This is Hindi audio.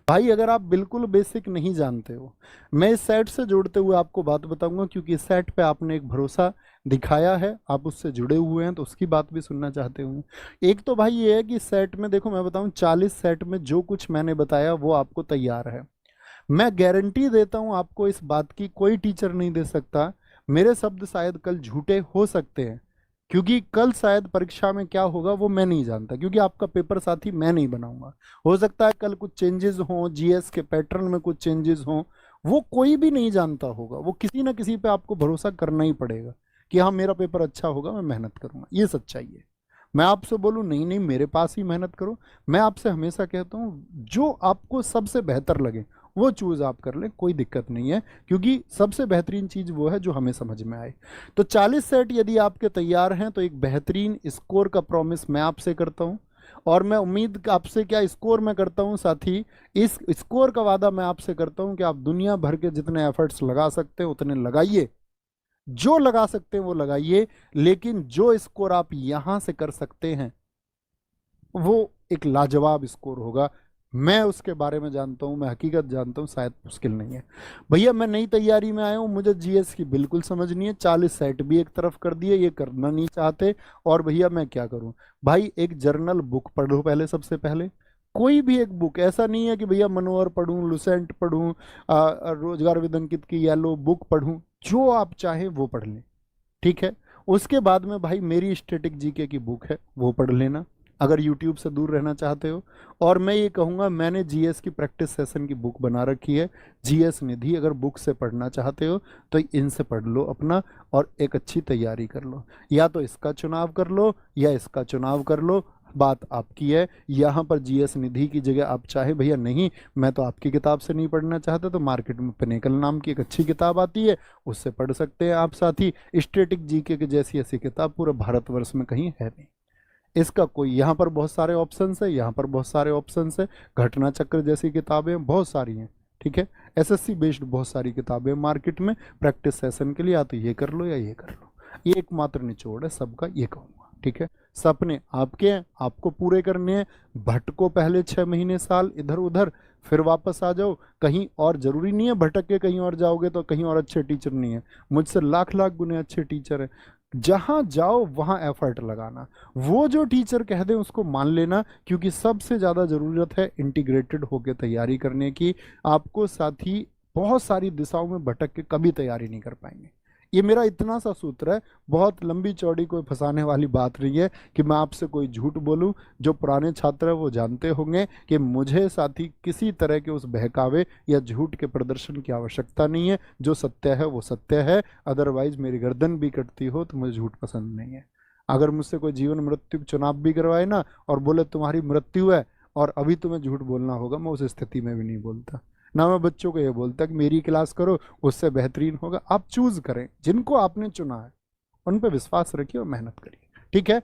भाई अगर आप बिल्कुल बेसिक नहीं जानते हो, मैं इस सेट से जोड़ते हुए आपको बात बताऊंगा, क्योंकि इस सेट पे आपने एक भरोसा दिखाया है, आप उससे जुड़े हुए हैं तो उसकी बात भी सुनना चाहते होंगे। एक तो भाई ये है कि सेट में देखो, मैं बताऊं 40 सेट में जो कुछ मैंने बताया वो आपको तैयार है। मैं गारंटी देता हूं आपको इस बात की, कोई टीचर नहीं दे सकता। मेरे शब्द शायद कल झूठे हो सकते हैं, क्योंकि कल शायद परीक्षा में क्या होगा वो मैं नहीं जानता, क्योंकि आपका पेपर साथी मैं नहीं बनाऊंगा। हो सकता है कल कुछ चेंजेस हों, जीएस के पैटर्न में कुछ चेंजेस हों, वो कोई भी नहीं जानता होगा। वो किसी ना किसी पे आपको भरोसा करना ही पड़ेगा कि हाँ मेरा पेपर अच्छा होगा, मैं मेहनत करूंगा, ये सच्चाई है। मैं आपसे बोलूं नहीं नहीं मेरे पास ही मेहनत करो, मैं आपसे हमेशा कहता हूँ जो आपको सबसे बेहतर लगे वो चूज आप कर लें, कोई दिक्कत नहीं है, क्योंकि सबसे बेहतरीन चीज वो है जो हमें समझ में आए। तो 40 सेट यदि आपके तैयार हैं तो एक बेहतरीन स्कोर का प्रॉमिस मैं आपसे करता हूं। और मैं उम्मीद आपसे क्या स्कोर मैं करता हूं साथी, इस स्कोर का वादा मैं आपसे करता हूं कि आप दुनिया भर के जितने एफर्ट्स लगा सकते हैं उतने लगाइए, जो लगा सकते हैं वो लगाइए, लेकिन जो स्कोर आप यहां से कर सकते हैं वो एक लाजवाब स्कोर होगा। मैं उसके बारे में जानता हूं, मैं हकीकत जानता हूं, शायद मुश्किल नहीं है। भैया मैं नई तैयारी में आया हूं, मुझे जीएस की बिल्कुल समझ नहीं है, 40 सेट भी एक तरफ कर दिए, ये करना नहीं चाहते। और भैया मैं क्या करूं? भाई एक जर्नल बुक पढ़ो पहले, सबसे पहले कोई भी एक बुक, ऐसा नहीं है कि भैया मनोहर पढ़ूं, लुसेंट पढ़ूं, रोजगार विद अंकित की येलो बुक पढ़ूं, जो आप चाहें वो पढ़ लें, ठीक है। उसके बाद में भाई मेरी स्टैटिक जीके की बुक है वो पढ़ लेना, अगर यूट्यूब से दूर रहना चाहते हो। और मैं ये कहूँगा मैंने जीएस की प्रैक्टिस सेशन की बुक बना रखी है, जीएस निधि, अगर बुक से पढ़ना चाहते हो तो इनसे पढ़ लो अपना, और एक अच्छी तैयारी कर लो। या तो इसका चुनाव कर लो या इसका चुनाव कर लो, बात आपकी है। यहाँ पर जीएस निधि की जगह आप चाहे भैया नहीं मैं तो आपकी किताब से नहीं पढ़ना चाहता, तो मार्केट में पिनेकल नाम की एक अच्छी किताब आती है, उससे पढ़ सकते हैं आप साथी। स्टैटिक जीके के जैसी ऐसी किताब पूरे भारतवर्ष में कहीं है नहीं। इसका कोई, यहाँ पर बहुत सारे ऑप्शंस है, यहाँ पर बहुत सारे ऑप्शंस है, घटना चक्र जैसी किताबें बहुत सारी हैं, ठीक है। एसएससी बेस्ड बहुत सारी किताबें मार्केट में, प्रैक्टिस सेशन के लिए या तो ये कर लो या ये कर लो। ये एकमात्र निचोड़ है सबका, ये कहूँगा, ठीक है। सपने आपके हैं, आपको पूरे करने हैं। भटको पहले 6 महीने साल इधर उधर, फिर वापस आ जाओ कहीं और। जरूरी नहीं है भटक के कहीं और जाओगे तो कहीं और अच्छे टीचर नहीं है, मुझसे लाख लाख गुने अच्छे टीचर हैं। जहां जाओ वहां एफर्ट लगाना, वो जो टीचर कह दें उसको मान लेना, क्योंकि सबसे ज़्यादा ज़रूरत है इंटीग्रेटेड होकर तैयारी करने की। आपको साथ ही बहुत सारी दिशाओं में भटक के कभी तैयारी नहीं कर पाएंगे। ये मेरा इतना सा सूत्र है, बहुत लंबी चौड़ी कोई फंसाने वाली बात नहीं है कि मैं आपसे कोई झूठ बोलूं। जो पुराने छात्र हैं वो जानते होंगे कि मुझे साथी किसी तरह के उस बहकावे या झूठ के प्रदर्शन की आवश्यकता नहीं है। जो सत्य है वो सत्य है, अदरवाइज मेरी गर्दन भी कटती हो तो मुझे झूठ पसंद नहीं है। अगर मुझसे कोई जीवन मृत्यु का चुनाव भी करवाए ना और बोले तुम्हारी मृत्यु है और अभी तुम्हें झूठ बोलना होगा, मैं उस स्थिति में भी नहीं बोलता। ना मैं बच्चों को ये बोलता कि मेरी क्लास करो उससे बेहतरीन होगा। आप चूज करें, जिनको आपने चुना है उन पे विश्वास रखिए और मेहनत करिए, ठीक है।